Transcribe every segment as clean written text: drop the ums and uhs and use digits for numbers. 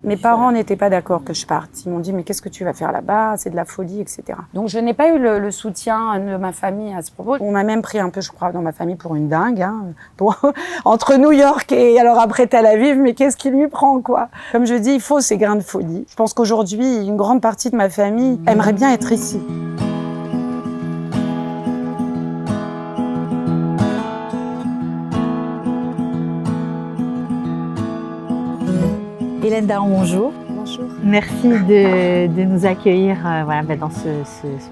Mes parents n'étaient pas d'accord que je parte. Ils m'ont dit, mais qu'est-ce que tu vas faire là-bas? C'est de la folie, etc. Donc, je n'ai pas eu le soutien de ma famille à ce propos. On m'a même pris un peu, je crois, dans ma famille pour une dingue. Entre New York et alors après Tel Aviv, mais qu'est-ce qui lui prend, quoi? Comme je dis, il faut ces grains de folie. Je pense qu'aujourd'hui, une grande partie de ma famille aimerait bien être ici. Hélène Daron, bonjour. Bonjour. Merci de nous accueillir dans ce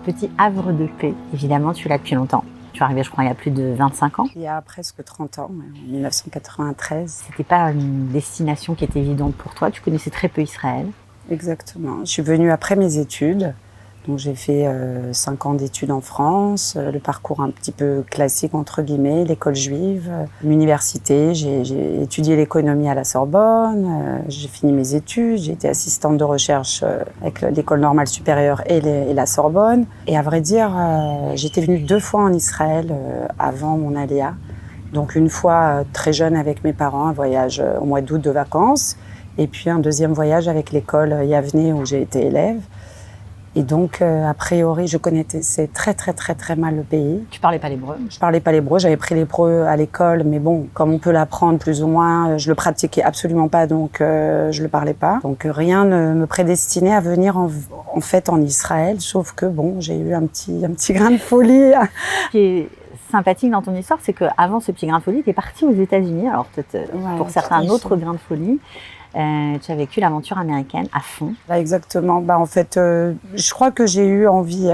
petit havre de paix. Évidemment, tu es là depuis longtemps. Tu es arrivée, je crois, il y a plus de 25 ans. Il y a presque 30 ans, en 1993. C'était pas une destination qui était évidente pour toi. Tu connaissais très peu Israël. Exactement. Je suis venue après mes études. Donc j'ai fait 5 ans d'études en France, le parcours un petit peu classique entre guillemets, l'école juive, l'université. J'ai étudié l'économie à la Sorbonne, j'ai fini mes études, j'ai été assistante de recherche avec l'école normale supérieure et la Sorbonne. Et à vrai dire, j'étais venue 2 fois en Israël avant mon aléa. Donc une fois très jeune avec mes parents, un voyage au mois d'août de vacances, et puis un deuxième voyage avec l'école Yavne où j'ai été élève. Et donc, a priori, je connaissais très mal le pays. Tu parlais pas l'hébreu? Je parlais pas l'hébreu, j'avais pris l'hébreu à l'école, mais bon, comme on peut l'apprendre plus ou moins, je le pratiquais absolument pas, donc je le parlais pas. Donc rien ne me prédestinait à venir en fait en Israël, sauf que bon, j'ai eu un petit grain de folie. Ce qui est sympathique dans ton histoire, c'est qu'avant ce petit grain de folie, tu es partie aux États-Unis, alors peut-être pour certains un autre grain de folie. Tu as vécu l'aventure américaine à fond. Là, exactement. En fait, je crois que j'ai eu envie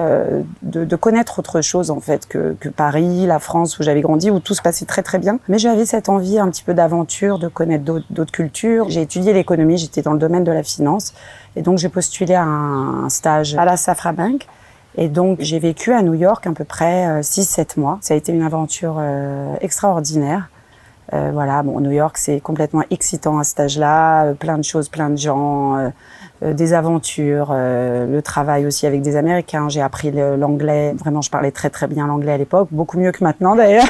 de connaître autre chose en fait que Paris, la France où j'avais grandi, où tout se passait très bien. Mais j'avais cette envie un petit peu d'aventure, de connaître d'autres cultures. J'ai étudié l'économie, j'étais dans le domaine de la finance, et donc j'ai postulé à un stage à la Safra Bank. Et donc j'ai vécu à New York à peu près 6-7 mois. Ça a été une aventure extraordinaire. New York, c'est complètement excitant à cet âge-là, plein de choses, plein de gens, des aventures, le travail aussi avec des Américains. J'ai appris l'anglais, vraiment je parlais très bien l'anglais à l'époque, beaucoup mieux que maintenant d'ailleurs.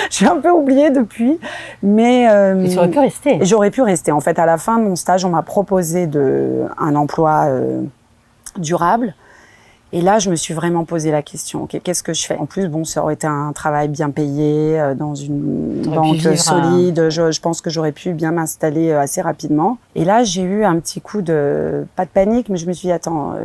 J'ai un peu oublié depuis, mais tu aurais pu rester. J'aurais pu rester. En fait, à la fin de mon stage, on m'a proposé un emploi durable. Et là, je me suis vraiment posé la question, okay, qu'est-ce que je fais? En plus, bon, ça aurait été un travail bien payé, dans une banque solide. Je pense que j'aurais pu bien m'installer assez rapidement. Et là, j'ai eu un petit coup pas de panique, mais je me suis dit, attends,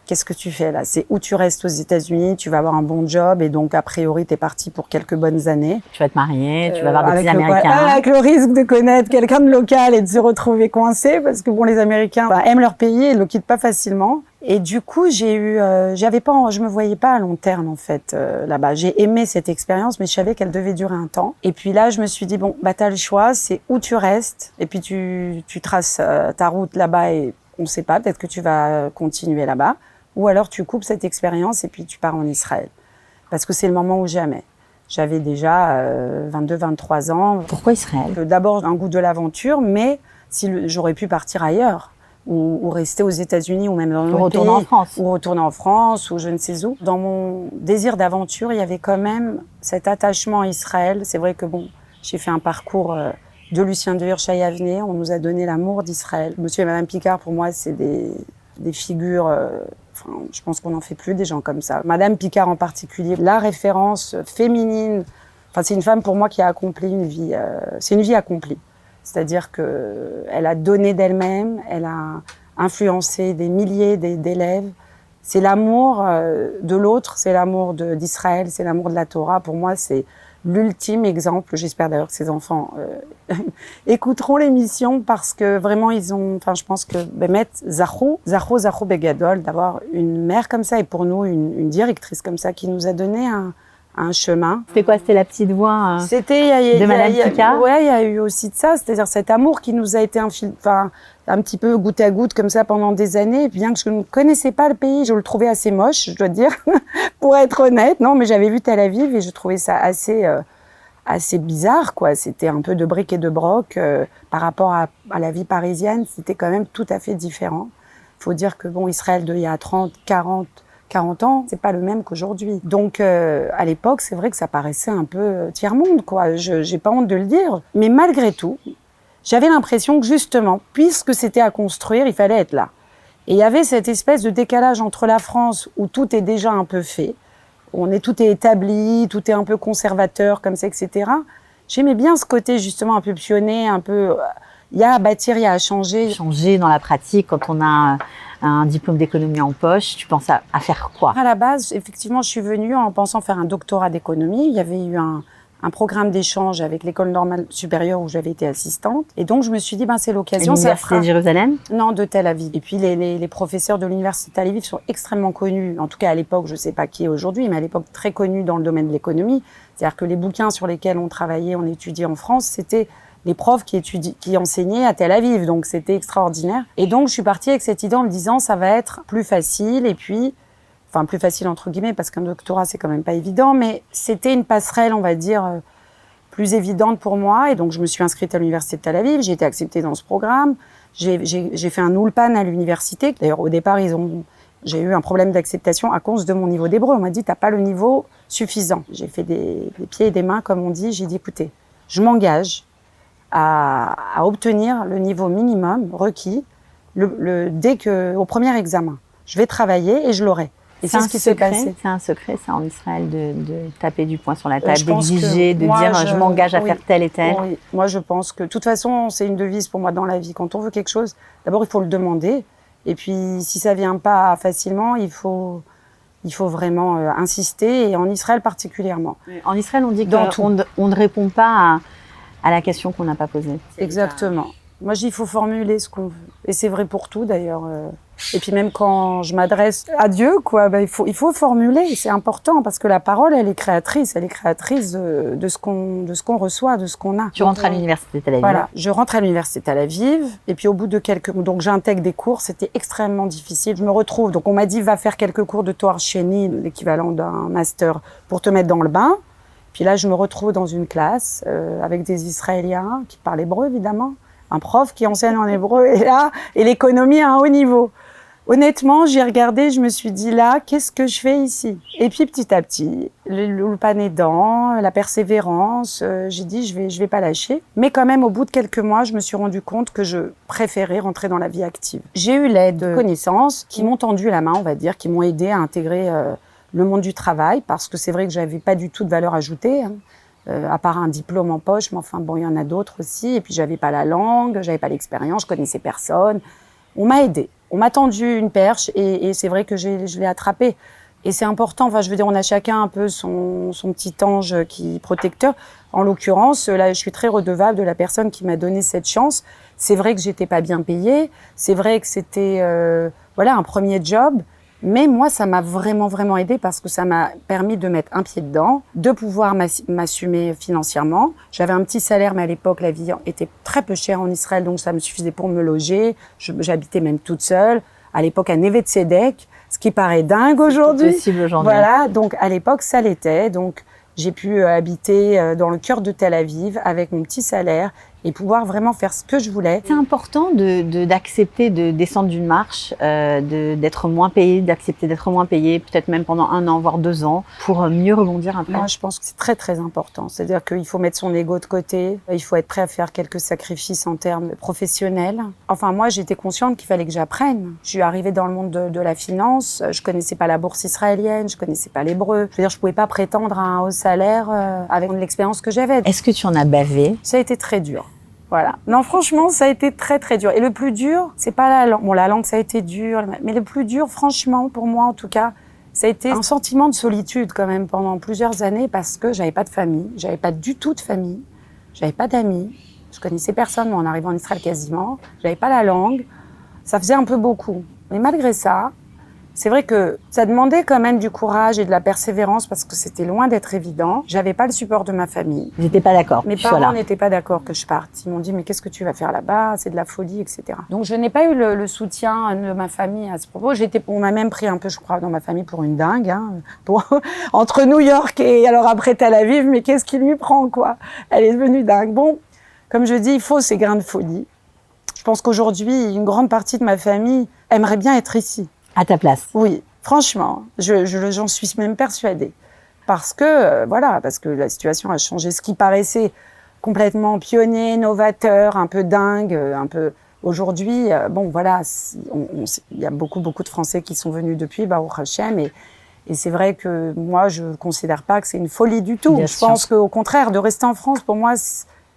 qu'est-ce que tu fais là? C'est où tu restes aux États-Unis, tu vas avoir un bon job, et donc, a priori, t'es parti pour quelques bonnes années. Tu vas te marier, tu vas avoir des petits Américains. Avec le risque de connaître quelqu'un de local et de se retrouver coincé, parce que bon, les Américains aiment leur pays et le quittent pas facilement. Et du coup, je me voyais pas à long terme, en fait, là-bas. J'ai aimé cette expérience, mais je savais qu'elle devait durer un temps. Et puis là, je me suis dit, bon, t'as le choix, c'est où tu restes, et puis tu traces ta route là-bas et on sait pas, peut-être que tu vas continuer là-bas, ou alors tu coupes cette expérience et puis tu pars en Israël. Parce que c'est le moment ou jamais. J'avais déjà 22-23 ans. Pourquoi Israël? D'abord, un goût de l'aventure, mais j'aurais pu partir ailleurs. Ou rester aux États-Unis, ou même dans notre pays, ou retourner en France, ou je ne sais où. Dans mon désir d'aventure, il y avait quand même cet attachement à Israël. C'est vrai que bon, j'ai fait un parcours de Lucien de Hirsch à Yavne. On nous a donné l'amour d'Israël. Monsieur et Madame Picard, pour moi, c'est des figures. Je pense qu'on n'en fait plus des gens comme ça. Madame Picard en particulier, la référence féminine. C'est une femme pour moi qui a accompli une vie. C'est une vie accomplie. C'est-à-dire que elle a donné d'elle-même, elle a influencé des milliers d'élèves. C'est l'amour de l'autre, c'est l'amour d'Israël, c'est l'amour de la Torah. Pour moi, c'est l'ultime exemple. J'espère d'ailleurs que ces enfants écouteront l'émission parce que vraiment je pense que Bémet Zachou Begadol, d'avoir une mère comme ça et pour nous une directrice comme ça qui nous a donné un chemin. C'était quoi? C'était la petite voix de Madame Picard? Ouais, il y a eu aussi de ça, c'est-à-dire cet amour qui nous a été un petit peu goutte à goutte comme ça pendant des années. Et bien que je ne connaissais pas le pays, je le trouvais assez moche, je dois dire, pour être honnête. Non, mais j'avais vu Tel Aviv et je trouvais ça assez bizarre, quoi. C'était un peu de bric et de broc par rapport à la vie parisienne. C'était quand même tout à fait différent. Il faut dire que bon, Israël d'il y a 30, 40 ans, c'est pas le même qu'aujourd'hui. Donc, à l'époque, c'est vrai que ça paraissait un peu tiers-monde, quoi. J'ai pas honte de le dire. Mais malgré tout, j'avais l'impression que justement, puisque c'était à construire, il fallait être là. Et il y avait cette espèce de décalage entre la France où tout est déjà un peu fait, où tout est établi, tout est un peu conservateur comme ça, etc. J'aimais bien ce côté justement un peu pionnier, un peu... Il y a à bâtir, il y a à changer. Changer dans la pratique, quand on a un diplôme d'économie en poche, tu penses à faire quoi? À la base, effectivement, je suis venue en pensant faire un doctorat d'économie. Il y avait eu un programme d'échange avec l'école normale supérieure où j'avais été assistante. Et donc, je me suis dit, c'est l'occasion. L'université de Jérusalem? Non, de Tel Aviv. Et puis, les professeurs de l'université de Tel Aviv sont extrêmement connus. En tout cas, à l'époque, je ne sais pas qui est aujourd'hui, mais à l'époque, très connus dans le domaine de l'économie. C'est-à-dire que les bouquins sur lesquels on travaillait, on étudiait en France, c'était les profs qui enseignaient à Tel Aviv. Donc, c'était extraordinaire. Et donc, je suis partie avec cette idée en me disant, ça va être plus facile. Et puis, plus facile entre guillemets, parce qu'un doctorat, c'est quand même pas évident, mais c'était une passerelle, on va dire, plus évidente pour moi. Et donc, je me suis inscrite à l'université de Tel Aviv. J'ai été acceptée dans ce programme. J'ai fait un ulpan à l'université. D'ailleurs, au départ, j'ai eu un problème d'acceptation à cause de mon niveau d'hébreu. On m'a dit, t'as pas le niveau suffisant. J'ai fait des pieds et des mains, comme on dit. J'ai dit, écoutez, je m'engage à obtenir le niveau minimum requis au premier examen. Je vais travailler et je l'aurai. Et c'est ce qui s'est passé. C'est un secret, ça, en Israël, de taper du poing sur la table, d'exiger, de dire je m'engage à faire tel et tel. Oui, moi je pense que, de toute façon, c'est une devise pour moi dans la vie. Quand on veut quelque chose, d'abord il faut le demander. Et puis, si ça vient pas facilement, il faut vraiment insister, et en Israël particulièrement. En Israël, on dit qu'on ne répond pas à la question qu'on n'a pas posée. Exactement. Moi, je dis qu'il faut formuler ce qu'on veut. Et c'est vrai pour tout, d'ailleurs. Et puis même quand je m'adresse à Dieu, il faut formuler. C'est important parce que la parole, elle est créatrice. Elle est créatrice de ce qu'on reçoit, de ce qu'on a. Tu rentres à l'université de Tel Aviv. Voilà, je rentre à l'université de Tel Aviv. Et puis au bout de donc j'intègre des cours. C'était extrêmement difficile. Je me retrouve. Donc on m'a dit, va faire quelques cours de Toar Sheni, l'équivalent d'un master, pour te mettre dans le bain. Puis là, je me retrouve dans une classe avec des Israéliens qui parlent hébreu, évidemment. Un prof qui enseigne en hébreu est là, et l'économie à un haut niveau. Honnêtement, j'ai regardé, je me suis dit là, qu'est-ce que je fais ici? Et puis petit à petit, l'ulpan aidant, la persévérance, j'ai dit je vais pas lâcher. Mais quand même, au bout de quelques mois, je me suis rendu compte que je préférais rentrer dans la vie active. J'ai eu l'aide de connaissances qui m'ont tendu la main, on va dire, qui m'ont aidé à intégrer le monde du travail, parce que c'est vrai que j'avais pas du tout de valeur ajoutée. À part un diplôme en poche, mais enfin bon, il y en a d'autres aussi. Et puis j'avais pas la langue, j'avais pas l'expérience, je connaissais personne. On m'a aidé, on m'a tendu une perche, et c'est vrai que je l'ai attrapée. Et c'est important. Enfin, je veux dire, on a chacun un peu son petit ange protecteur. En l'occurrence, là, je suis très redevable de la personne qui m'a donné cette chance. C'est vrai que j'étais pas bien payée. C'est vrai que c'était un premier job. Mais moi, ça m'a vraiment, vraiment aidée parce que ça m'a permis de mettre un pied dedans, de pouvoir m'assumer financièrement. J'avais un petit salaire, mais à l'époque, la vie était très peu chère en Israël, donc ça me suffisait pour me loger. J'habitais même toute seule. À l'époque, à Neve Tzedek, ce qui paraît dingue aujourd'hui. C'est possible aujourd'hui. Voilà, donc à l'époque, ça l'était. Donc, j'ai pu habiter dans le cœur de Tel Aviv avec mon petit salaire et pouvoir vraiment faire ce que je voulais. C'est important d'accepter de descendre d'une marche, d'être moins payé, d'accepter d'être moins payé, peut-être même pendant 1 an, voire 2 ans, pour mieux rebondir après. Moi, je pense que c'est très, très important. C'est-à-dire qu'il faut mettre son ego de côté, il faut être prêt à faire quelques sacrifices en termes professionnels. Enfin, moi, j'étais consciente qu'il fallait que j'apprenne. Je suis arrivée dans le monde de la finance, je connaissais pas la bourse israélienne, je connaissais pas l'hébreu. Je veux dire, je pouvais pas prétendre à un haut salaire avec l'expérience que j'avais. Est-ce que tu en as bavé? Ça a été très dur. Voilà. Non, franchement, ça a été très, très dur. Et le plus dur, c'est pas la langue. Bon, la langue, ça a été dur. Mais le plus dur, franchement, pour moi, en tout cas, ça a été un sentiment de solitude, quand même, pendant plusieurs années, parce que j'avais pas de famille. J'avais pas du tout de famille. J'avais pas d'amis. Je connaissais personne, moi, en arrivant en Israël, quasiment. J'avais pas la langue. Ça faisait un peu beaucoup. Mais malgré ça, c'est vrai que ça demandait quand même du courage et de la persévérance parce que c'était loin d'être évident. J'avais pas le support de ma famille. Ils n'étaient pas d'accord. Mes parents n'étaient pas d'accord que je parte. Ils m'ont dit, mais qu'est-ce que tu vas faire là-bas? C'est de la folie, etc. Donc, je n'ai pas eu le soutien de ma famille à ce propos. On m'a même pris un peu, je crois, dans ma famille pour une dingue, hein. Entre New York et alors après Tel Aviv, mais qu'est-ce qui lui prend, quoi? Elle est devenue dingue. Bon, comme je dis, il faut ces grains de folie. Je pense qu'aujourd'hui, une grande partie de ma famille aimerait bien être ici. À ta place? Oui, franchement, j'en suis même persuadée. Parce que, parce que la situation a changé. Ce qui paraissait complètement pionnier, novateur, un peu dingue, un peu... Aujourd'hui, bon, voilà, il y a beaucoup de Français qui sont venus depuis, Baruch Hashem, et c'est vrai que moi, je considère pas que c'est une folie du tout. Je pense qu'au contraire, de rester en France, pour moi,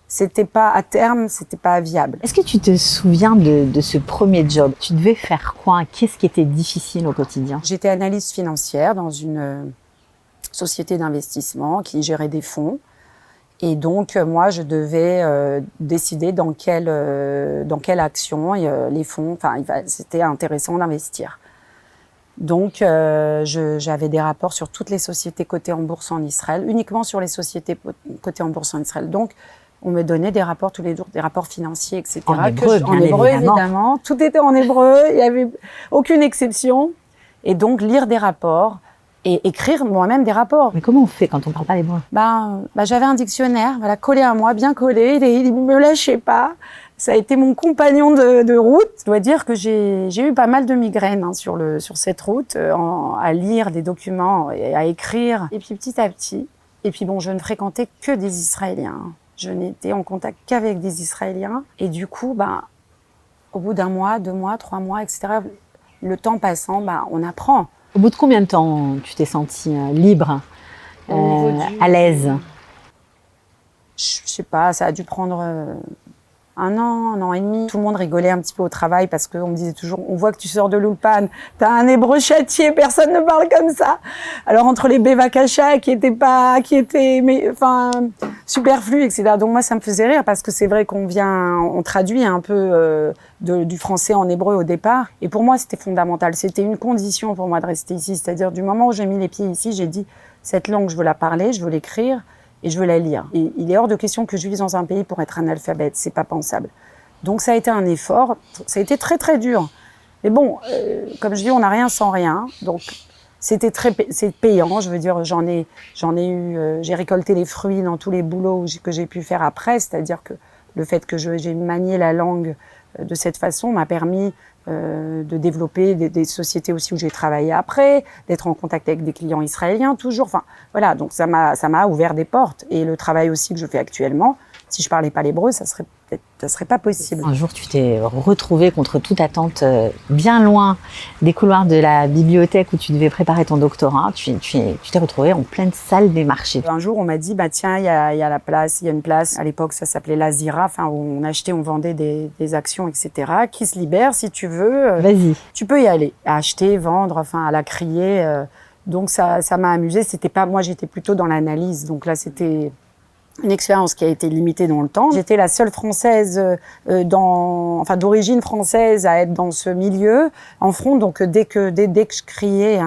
c'était pas, à terme, c'était pas viable. Est-ce que tu te souviens de ce premier job? Tu devais faire quoi? Qu'est-ce qui était difficile au quotidien? J'étais analyste financière dans une société d'investissement qui gérait des fonds. Et donc, moi, je devais décider dans quelle action les fonds, enfin, c'était intéressant d'investir. Donc, j'avais des rapports sur toutes les sociétés cotées en bourse en Israël, uniquement sur les sociétés cotées en bourse en Israël. Donc, on me donnait des rapports tous les jours, des rapports financiers, etc. En hébreu, en hébreu, évidemment. Tout était en hébreu, il n'y avait aucune exception. Et donc, lire des rapports, et écrire moi-même des rapports. Mais comment on fait quand on parle pas l'hébreu? J'avais un dictionnaire, voilà, collé à moi, bien collé, il me lâchait pas. Ça a été mon compagnon de route. Je dois dire que j'ai eu pas mal de migraines sur cette route, à lire des documents et à écrire. Et puis petit à petit, et puis bon, je ne fréquentais que des Israéliens. Je n'étais en contact qu'avec des Israéliens. Et du coup, au bout d'un mois, 2 mois, 3 mois, etc., le temps passant, on apprend. Au bout de combien de temps tu t'es sentie libre, à l'aise? Je sais pas, ça a dû prendre 1 an et demi. Tout le monde rigolait un petit peu au travail parce qu'on me disait toujours, on voit que tu sors de l'Ulpan, t'as un hébreu châtié, personne ne parle comme ça. Alors entre les bevakasha qui étaient superflus, etc. Donc moi ça me faisait rire parce que c'est vrai on traduit un peu du français en hébreu au départ. Et pour moi c'était fondamental, c'était une condition pour moi de rester ici. C'est-à-dire du moment où j'ai mis les pieds ici, j'ai dit cette langue je veux la parler, je veux l'écrire. Et je veux la lire. Et il est hors de question que je vive dans un pays pour être analphabète, c'est pas pensable. Donc ça a été un effort, ça a été très très dur. Mais bon, comme je dis, on n'a rien sans rien, donc c'est payant. Je veux dire, j'ai récolté les fruits dans tous les boulots que j'ai pu faire après, c'est-à-dire que le fait que j'ai manié la langue de cette façon m'a permis de développer des sociétés aussi où j'ai travaillé après, d'être en contact avec des clients israéliens toujours. Enfin, voilà, donc ça m'a ouvert des portes. Et le travail aussi que je fais actuellement, si je parlais pas l'hébreu, ça serait pas possible. Un jour, tu t'es retrouvée contre toute attente, bien loin des couloirs de la bibliothèque où tu devais préparer ton doctorat. Tu t'es retrouvée en pleine salle des marchés. Un jour, on m'a dit, tiens, il y a la place, il y a une place. À l'époque, ça s'appelait l'Azira, où on achetait, on vendait des actions, etc. Qui se libère, si tu veux. Vas-y. Tu peux y aller. À acheter, vendre, à la crier. Donc ça m'a amusée. C'était pas, moi, j'étais plutôt dans l'analyse. Donc là, c'était une expérience qui a été limitée dans le temps. J'étais la seule Française d'origine française à être dans ce milieu en front. Donc dès que je criais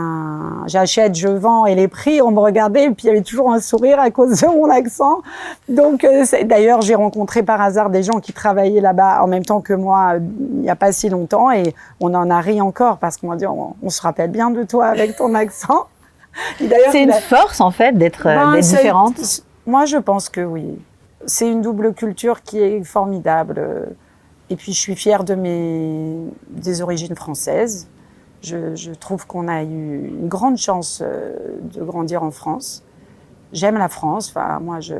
j'achète, je vends et les prix, on me regardait et puis il y avait toujours un sourire à cause de mon accent. Donc d'ailleurs j'ai rencontré par hasard des gens qui travaillaient là-bas en même temps que moi il n'y a pas si longtemps et on en a ri encore parce qu'on m'a dit on se rappelle bien de toi avec ton accent. C'est une force en fait d'être différente. Moi, je pense que oui. C'est une double culture qui est formidable. Et puis, je suis fière des origines françaises. Je trouve qu'on a eu une grande chance de grandir en France. J'aime la France. Moi, je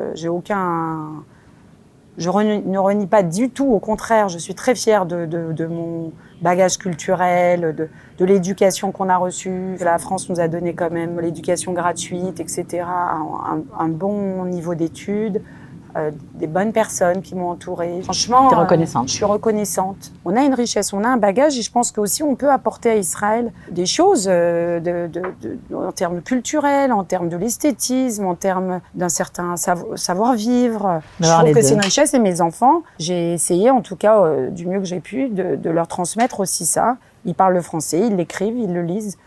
ne renie pas du tout. Au contraire, je suis très fière de mon bagage culturel, de l'éducation qu'on a reçue. La France nous a donné quand même l'éducation gratuite, etc. Un bon niveau d'études, des bonnes personnes qui m'ont entourée. Franchement, t'es reconnaissante. Je suis reconnaissante. On a une richesse, on a un bagage et je pense qu'aussi on peut apporter à Israël des choses en termes culturels, en termes de l'esthétisme, en termes d'un certain savoir-vivre. Je trouve que c'est une richesse et mes enfants, j'ai essayé en tout cas du mieux que j'ai pu de leur transmettre aussi ça. Ils parlent le français, ils l'écrivent, ils le lisent.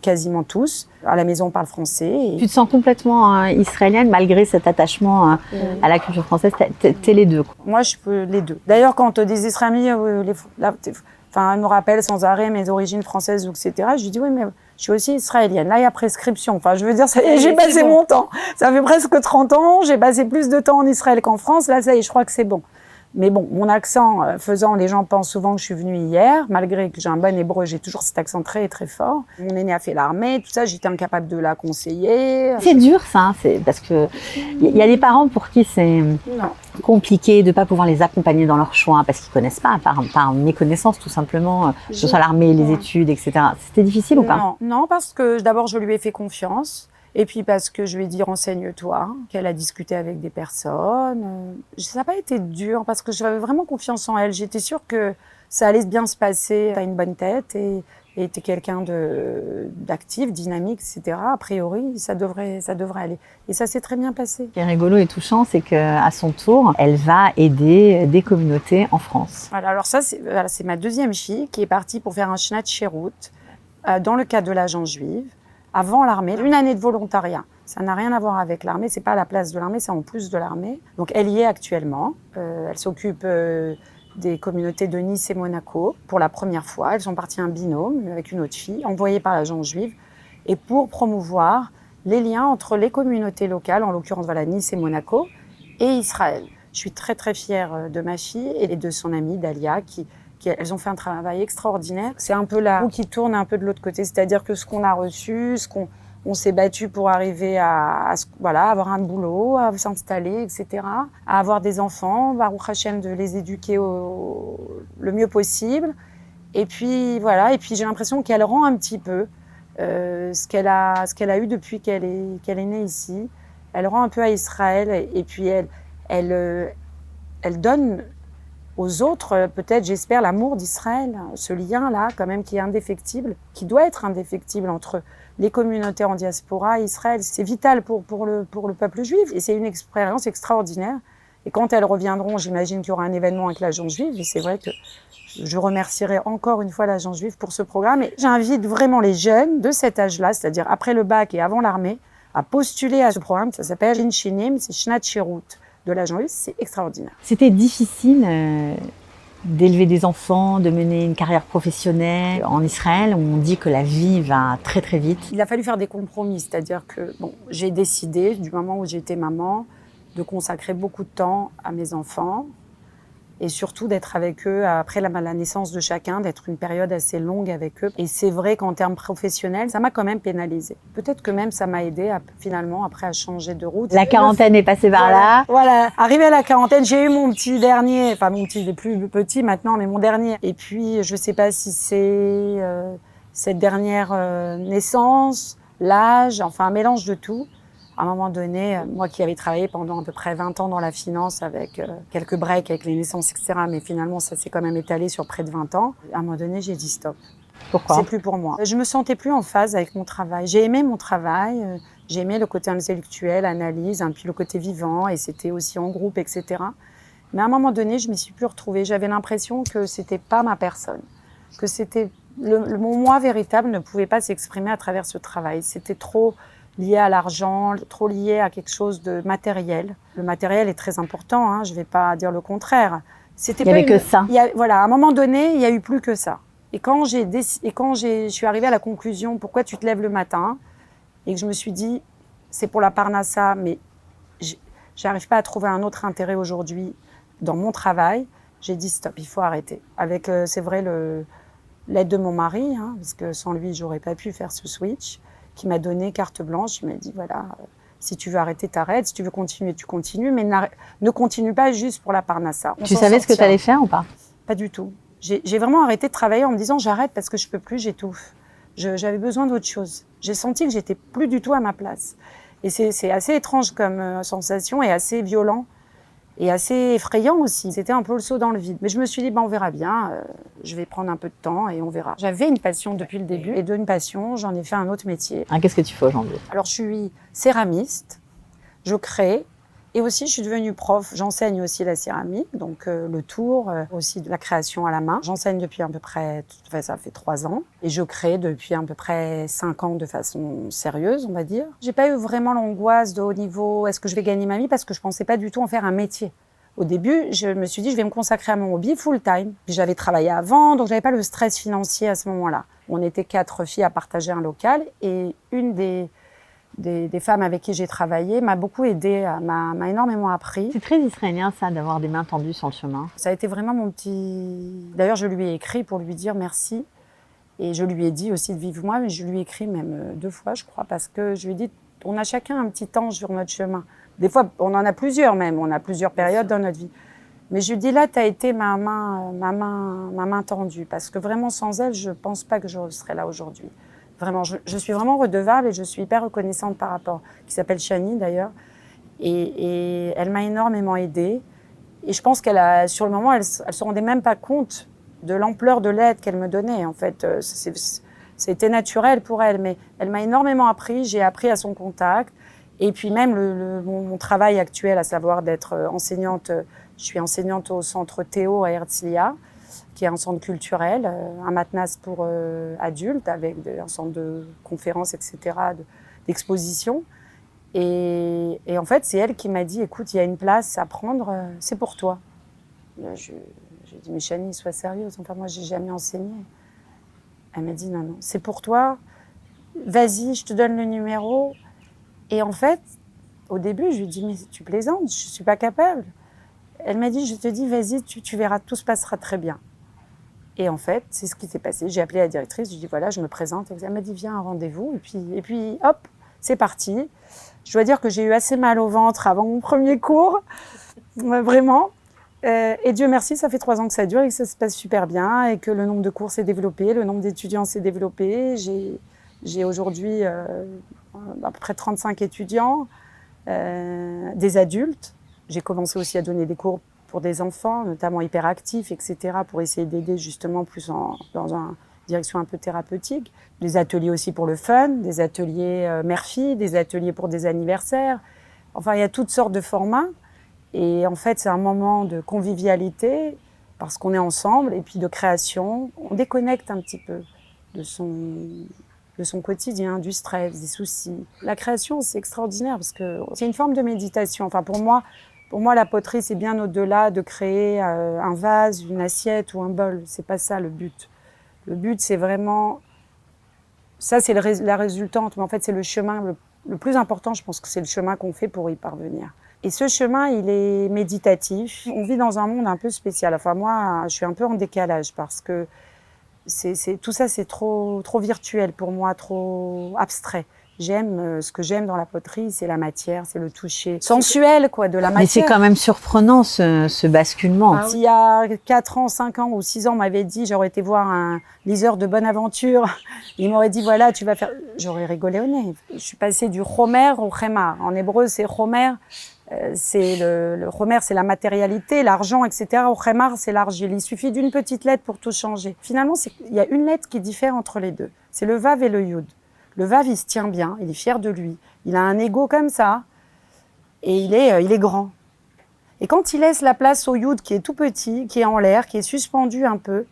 Quasiment tous. À la maison, on parle français. Tu te sens complètement israélienne malgré cet attachement à la culture française. T'es les deux. Moi, je peux les deux. D'ailleurs, quand des Israéliens, ils me rappellent sans arrêt mes origines françaises, etc. Je lui dis oui, mais je suis aussi israélienne. Là, il y a prescription. Je veux dire, ça y est, j'ai passé mon temps. Ça fait presque 30 ans. J'ai passé plus de temps en Israël qu'en France. Là, ça y est, je crois que c'est bon. Mais bon, mon accent faisant, les gens pensent souvent que je suis venue hier, malgré que j'ai un bon hébreu, j'ai toujours cet accent très très fort. Mon aîné a fait l'armée, tout ça, j'étais incapable de la conseiller. C'est dur ça, hein, c'est parce que il y a des parents pour qui c'est compliqué de pas pouvoir les accompagner dans leur choix parce qu'ils connaissent pas, par méconnaissance tout simplement, que ce soit l'armée, les études, etc. C'était difficile ou pas? Non, parce que d'abord je lui ai fait confiance. Et puis parce que je lui ai dit renseigne-toi, qu'elle a discuté avec des personnes. Ça n'a pas été dur parce que j'avais vraiment confiance en elle. J'étais sûre que ça allait bien se passer. T'as une bonne tête et t'es quelqu'un d'actif, dynamique, etc. A priori, ça devrait aller. Et ça s'est très bien passé. Ce qui est rigolo et touchant, c'est qu'à son tour, elle va aider des communautés en France. Voilà, alors ça, c'est ma deuxième fille qui est partie pour faire un Shnat Cherut dans le cadre de l'agence juive. Avant l'armée, une année de volontariat. Ça n'a rien à voir avec l'armée, c'est pas à la place de l'armée, c'est en plus de l'armée. Donc elle y est actuellement. Elle s'occupe des communautés de Nice et Monaco pour la première fois. Elles sont parties un binôme avec une autre fille, envoyée par l'agence juive, et pour promouvoir les liens entre les communautés locales, en l'occurrence voilà, Nice et Monaco, et Israël. Je suis très très fière de ma fille et de son amie Dalia elles ont fait un travail extraordinaire. C'est un peu la roue qui tourne un peu de l'autre côté, c'est-à-dire que ce qu'on a reçu, on s'est battu pour arriver à avoir un boulot, à s'installer, etc., à avoir des enfants, Baruch Hashem, de les éduquer le mieux possible. Et puis voilà, et puis j'ai l'impression qu'elle rend un petit peu ce qu'elle a eu depuis qu'elle est née ici. Elle rend un peu à Israël, et puis elle donne aux autres, peut-être, j'espère, l'amour d'Israël, ce lien-là, quand même, qui est indéfectible, qui doit être indéfectible entre les communautés en diaspora et Israël. C'est vital pour le peuple juif, et c'est une expérience extraordinaire. Et quand elles reviendront, j'imagine qu'il y aura un événement avec l'agence juive, et c'est vrai que je remercierai encore une fois l'agence juive pour ce programme. Et j'invite vraiment les jeunes de cet âge-là, c'est-à-dire après le bac et avant l'armée, à postuler à ce programme. Ça s'appelle Shinim, c'est Shnat Cherut de l'agence juive, c'est extraordinaire. C'était difficile d'élever des enfants, de mener une carrière professionnelle en Israël, où on dit que la vie va très très vite. Il a fallu faire des compromis, c'est-à-dire que j'ai décidé, du moment où j'étais maman, de consacrer beaucoup de temps à mes enfants et surtout d'être avec eux après la naissance de chacun, d'être une période assez longue avec eux. Et c'est vrai qu'en termes professionnels, ça m'a quand même pénalisée. Peut-être que même ça m'a aidée finalement après à changer de route. La quarantaine est passée par là. Voilà, arrivé à la quarantaine, j'ai eu mon petit dernier, enfin mon petit, il est plus petit maintenant, mais mon dernier. Et puis je sais pas si c'est cette dernière naissance, l'âge, enfin un mélange de tout. À un moment donné, moi qui avais travaillé pendant à peu près 20 ans dans la finance avec quelques breaks avec les naissances, etc., mais finalement ça s'est quand même étalé sur près de 20 ans, à un moment donné j'ai dit stop. Pourquoi ? C'est plus pour moi. Je me sentais plus en phase avec mon travail. J'ai aimé mon travail, j'ai aimé le côté intellectuel, analyse, puis le côté vivant, et c'était aussi en groupe, etc. Mais à un moment donné, je m'y suis plus retrouvée. J'avais l'impression que c'était pas ma personne, que c'était mon moi véritable ne pouvait pas s'exprimer à travers ce travail. C'était trop lié à l'argent, trop lié à quelque chose de matériel. Le matériel est très important, hein, je ne vais pas dire le contraire. Il n'y avait que ça. Voilà, à un moment donné, il n'y a eu plus que ça. Et quand je suis arrivée à la conclusion, pourquoi tu te lèves le matin, et que je me suis dit, c'est pour la parnassa, mais j'arrive pas à trouver un autre intérêt aujourd'hui dans mon travail, j'ai dit stop, il faut arrêter. Avec, c'est vrai, l'aide de mon mari, hein, parce que sans lui, j'aurais pas pu faire ce switch, qui m'a donné carte blanche. Il m'a dit, voilà, si tu veux arrêter, t'arrêtes. Si tu veux continuer, tu continues. Mais ne continue pas juste pour la parnassa. Tu savais ce que tu allais faire ou pas ? Pas du tout. J'ai vraiment arrêté de travailler en me disant, j'arrête parce que je peux plus, j'étouffe. J'avais besoin d'autre chose. J'ai senti que j'étais plus du tout à ma place. Et c'est assez étrange comme sensation et assez violent. Et assez effrayant aussi. C'était un peu le saut dans le vide. Mais je me suis dit, on verra bien, je vais prendre un peu de temps et on verra. J'avais une passion depuis le début, et d'une passion, j'en ai fait un autre métier. Qu'est-ce que tu fais aujourd'hui ? Alors, je suis céramiste, je crée, et aussi je suis devenue prof. J'enseigne aussi la céramique, donc le tour, aussi de la création à la main. J'enseigne depuis à peu près, ça fait 3 ans, et je crée depuis à peu près 5 ans de façon sérieuse, on va dire. J'ai pas eu vraiment l'angoisse de haut niveau, est-ce que je vais gagner ma vie, parce que je pensais pas du tout en faire un métier. Au début, je me suis dit, je vais me consacrer à mon hobby full time. Puis j'avais travaillé avant, donc j'avais pas le stress financier à ce moment-là. On était 4 filles à partager un local, et une des des femmes avec qui j'ai travaillé m'a beaucoup aidée, m'a énormément appris. C'est très israélien ça, d'avoir des mains tendues sur le chemin. Ça a été vraiment mon petit... D'ailleurs, je lui ai écrit pour lui dire merci. Et je lui ai dit aussi de vivre moi, mais je lui ai écrit même 2 fois, je crois, parce que je lui ai dit, on a chacun un petit ange sur notre chemin. Des fois, on en a plusieurs même, on a plusieurs périodes dans notre vie. Mais je lui dis, là, tu as été ma main tendue, parce que vraiment, sans elle, je pense pas que je serais là aujourd'hui. Vraiment, je suis vraiment redevable et je suis hyper reconnaissante par rapport, qui s'appelle Chani d'ailleurs. Et elle m'a énormément aidée. Et je pense sur le moment, elle se rendait même pas compte de l'ampleur de l'aide qu'elle me donnait. En fait, c'était naturel pour elle, mais elle m'a énormément appris. J'ai appris à son contact. Et puis même mon travail actuel, à savoir d'être enseignante, je suis enseignante au centre Théo à Herzliya, qui est un centre culturel, un matnas pour adultes, avec un centre de conférences, etc., d'exposition. Et en fait, c'est elle qui m'a dit, écoute, il y a une place à prendre, c'est pour toi. J'ai dit, mais Chani, sois sérieuse, enfin moi, j'ai jamais enseigné. Elle m'a dit, non, c'est pour toi, vas-y, je te donne le numéro. Et en fait, au début, je lui ai dit, mais tu plaisantes, je suis pas capable. Elle m'a dit, je te dis, vas-y, tu verras, tout se passera très bien. Et en fait, c'est ce qui s'est passé. J'ai appelé la directrice, je lui ai dit, voilà, je me présente. Elle m'a dit, viens, un rendez-vous. Et puis, hop, c'est parti. Je dois dire que j'ai eu assez mal au ventre avant mon premier cours, vraiment. Et Dieu merci, ça fait 3 ans que ça dure et que ça se passe super bien et que le nombre de cours s'est développé, le nombre d'étudiants s'est développé. J'ai aujourd'hui à peu près 35 étudiants, des adultes. J'ai commencé aussi à donner des cours pour des enfants, notamment hyperactifs, etc., pour essayer d'aider justement plus dans une direction un peu thérapeutique. Des ateliers aussi pour le fun, des ateliers mère-fille, des ateliers pour des anniversaires. Enfin, il y a toutes sortes de formats. Et en fait, c'est un moment de convivialité, parce qu'on est ensemble, et puis de création. On déconnecte un petit peu de son quotidien, du stress, des soucis. La création, c'est extraordinaire, parce que c'est une forme de méditation. Enfin, pour moi, la poterie, c'est bien au-delà de créer un vase, une assiette ou un bol. C'est pas ça le but. Le but, c'est vraiment... Ça, c'est la résultante, mais en fait, c'est le chemin le plus important. Je pense que c'est le chemin qu'on fait pour y parvenir. Et ce chemin, il est méditatif. On vit dans un monde un peu spécial. Enfin, moi, je suis un peu en décalage parce que tout ça, c'est trop virtuel pour moi, trop abstrait. Ce que j'aime dans la poterie, c'est la matière, c'est le toucher sensuel, quoi, de la matière. Mais c'est quand même surprenant, ce basculement. Ah, s'il y a 4 ans, 5 ans ou 6 ans, on m'avait dit, j'aurais été voir un liseur de bonne aventure, il m'aurait dit, voilà, tu vas faire... J'aurais rigolé au nez. Je suis passée du chomer au chémar. En hébreu, c'est chomer. C'est le chomer, c'est la matérialité, l'argent, etc. Au chémar, c'est l'argile. Il suffit d'une petite lettre pour tout changer. Finalement, il y a une lettre qui diffère entre les deux. C'est le vav et le yud. Le vav, il se tient bien, il est fier de lui. Il a un ego comme ça, et il est grand. Et quand il laisse la place au yud, qui est tout petit, qui est en l'air, qui est suspendu un peu,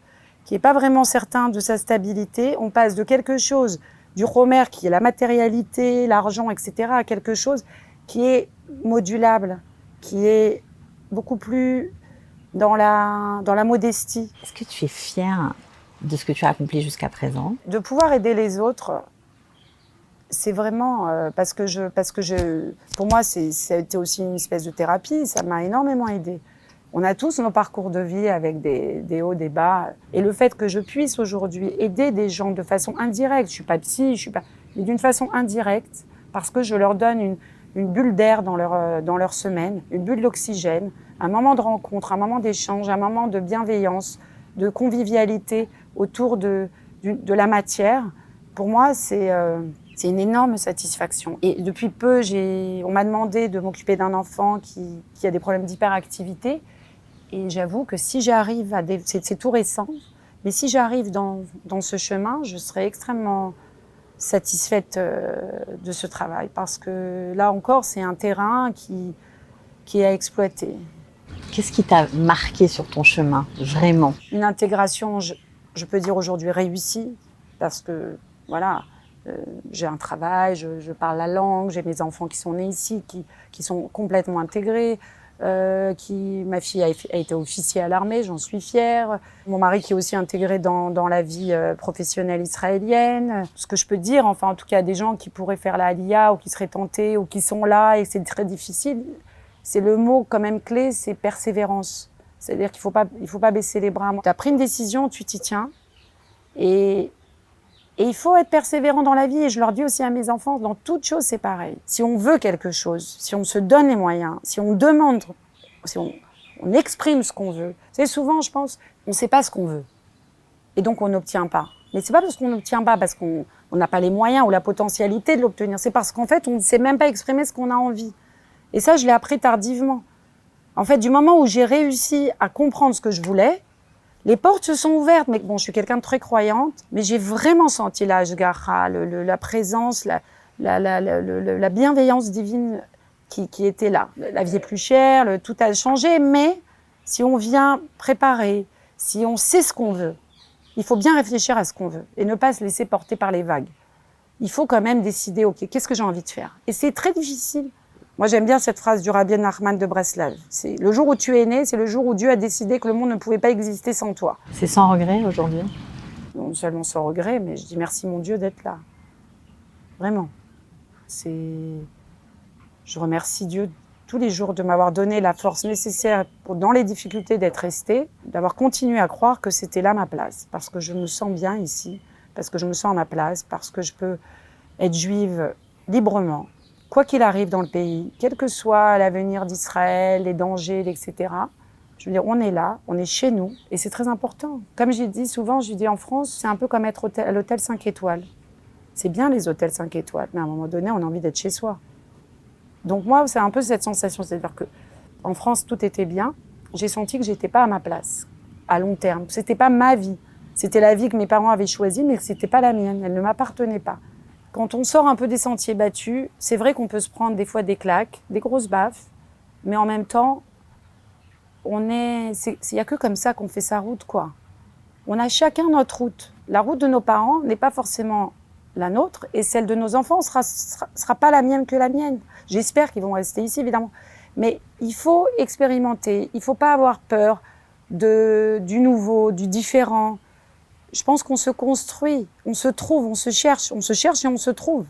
qui n'est pas vraiment certain de sa stabilité, on passe de quelque chose, du chomer, qui est la matérialité, l'argent, etc., à quelque chose qui est modulable, qui est beaucoup plus dans la modestie. Est-ce que tu es fière de ce que tu as accompli jusqu'à présent? De pouvoir aider les autres, c'est vraiment parce que pour moi, ça a été aussi une espèce de thérapie. Ça m'a énormément aidée. On a tous nos parcours de vie avec des hauts, des bas. Et le fait que je puisse aujourd'hui aider des gens de façon indirecte, je suis pas psy, mais d'une façon indirecte, parce que je leur donne une bulle d'air dans leur semaine, une bulle d'oxygène, un moment de rencontre, un moment d'échange, un moment de bienveillance, de convivialité autour de la matière. Pour moi, c'est une énorme satisfaction. Et depuis peu, on m'a demandé de m'occuper d'un enfant qui a des problèmes d'hyperactivité. Et j'avoue que si j'arrive c'est tout récent, mais si j'arrive dans ce chemin, je serai extrêmement satisfaite de ce travail. Parce que là encore, c'est un terrain qui est à exploiter. Qu'est-ce qui t'a marqué sur ton chemin, vraiment? Une intégration, je peux dire aujourd'hui réussie, parce que voilà, j'ai un travail, je parle la langue, j'ai mes enfants qui sont nés ici, qui sont complètement intégrés. Ma fille a été officier à l'armée, j'en suis fière. Mon mari qui est aussi intégré dans la vie professionnelle israélienne. Ce que je peux dire, enfin en tout cas des gens qui pourraient faire la Aliyah ou qui seraient tentés ou qui sont là et c'est très difficile, c'est le mot quand même clé, c'est persévérance. C'est-à-dire qu'il faut pas baisser les bras. Tu as pris une décision, tu t'y tiens et il faut être persévérant dans la vie. Et je leur dis aussi à mes enfants, dans toute chose, c'est pareil. Si on veut quelque chose, si on se donne les moyens, si on demande, si on exprime ce qu'on veut. C'est souvent, je pense, on ne sait pas ce qu'on veut. Et donc, on n'obtient pas. Mais c'est pas parce qu'on n'obtient pas, parce qu'on n'a pas les moyens ou la potentialité de l'obtenir. C'est parce qu'en fait, on ne sait même pas exprimer ce qu'on a envie. Et ça, je l'ai appris tardivement. En fait, du moment où j'ai réussi à comprendre ce que je voulais, les portes se sont ouvertes, mais bon, je suis quelqu'un de très croyante, mais j'ai vraiment senti la hashgacha, la présence, la bienveillance divine qui était là. La vie est plus chère, tout a changé, mais si on vient préparer, si on sait ce qu'on veut, il faut bien réfléchir à ce qu'on veut et ne pas se laisser porter par les vagues. Il faut quand même décider, ok, qu'est-ce que j'ai envie de faire? Et c'est très difficile. Moi, j'aime bien cette phrase du Rabbi Nachman de Breslav. C'est le jour où tu es né, c'est le jour où Dieu a décidé que le monde ne pouvait pas exister sans toi. C'est sans regret aujourd'hui? Non seulement sans regret, mais je dis merci mon Dieu d'être là. Vraiment. Je remercie Dieu tous les jours de m'avoir donné la force nécessaire dans les difficultés d'être restée, d'avoir continué à croire que c'était là ma place, parce que je me sens bien ici, parce que je me sens à ma place, parce que je peux être juive librement. Quoi qu'il arrive dans le pays, quel que soit l'avenir d'Israël, les dangers, etc., je veux dire, on est là, on est chez nous, et c'est très important. Comme j'ai dit souvent, je dis en France, c'est un peu comme être à l'hôtel 5 étoiles. C'est bien les hôtels 5 étoiles, mais à un moment donné, on a envie d'être chez soi. Donc moi, c'est un peu cette sensation, c'est-à-dire que en France, tout était bien. J'ai senti que j'étais pas à ma place, à long terme. C'était pas ma vie. C'était la vie que mes parents avaient choisie, mais c'était pas la mienne. Elle ne m'appartenait pas. Quand on sort un peu des sentiers battus, c'est vrai qu'on peut se prendre des fois des claques, des grosses baffes, mais en même temps, il y a que comme ça qu'on fait sa route, quoi. On a chacun notre route. La route de nos parents n'est pas forcément la nôtre, et celle de nos enfants sera pas la mienne que la mienne. J'espère qu'ils vont rester ici, évidemment. Mais il faut expérimenter. Il faut pas avoir peur du nouveau, du différent. Je pense qu'on se construit, on se trouve, on se cherche et on se trouve.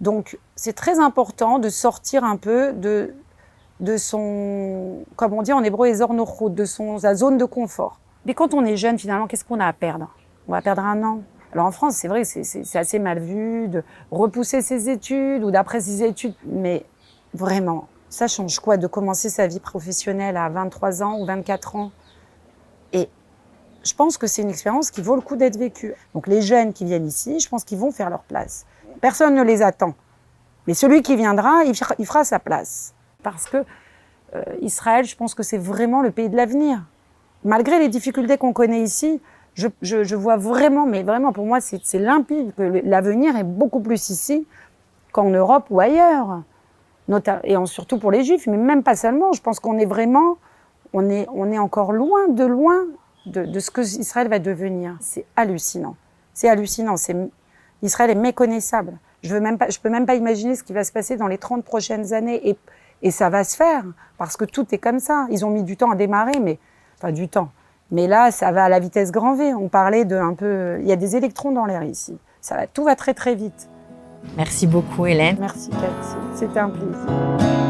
Donc, c'est très important de sortir un peu de son, comme on dit en hébreu, de sa zone de confort. Mais quand on est jeune, finalement, qu'est-ce qu'on a à perdre? On va perdre un an. Alors en France, c'est vrai, c'est assez mal vu de repousser ses études ou d'après ses études. Mais vraiment, ça change quoi de commencer sa vie professionnelle à 23 ans ou 24 ans? Et je pense que c'est une expérience qui vaut le coup d'être vécue. Donc les jeunes qui viennent ici, je pense qu'ils vont faire leur place. Personne ne les attend. Mais celui qui viendra, il fera sa place. Parce que Israël, je pense que c'est vraiment le pays de l'avenir. Malgré les difficultés qu'on connaît ici, je vois vraiment, mais vraiment pour moi, c'est limpide que l'avenir est beaucoup plus ici qu'en Europe ou ailleurs. Et surtout pour les Juifs, mais même pas seulement. Je pense qu'on est vraiment, on est encore loin de ce que Israël va devenir. C'est hallucinant. C'est hallucinant. Israël est méconnaissable. Je peux même pas imaginer ce qui va se passer dans les 30 prochaines années. Et ça va se faire, parce que tout est comme ça. Ils ont mis du temps à démarrer, du temps. Mais là, ça va à la vitesse grand V. On parlait il y a des électrons dans l'air ici. Tout va très très vite. Merci beaucoup, Hélène. Merci, Cathy. C'était un plaisir.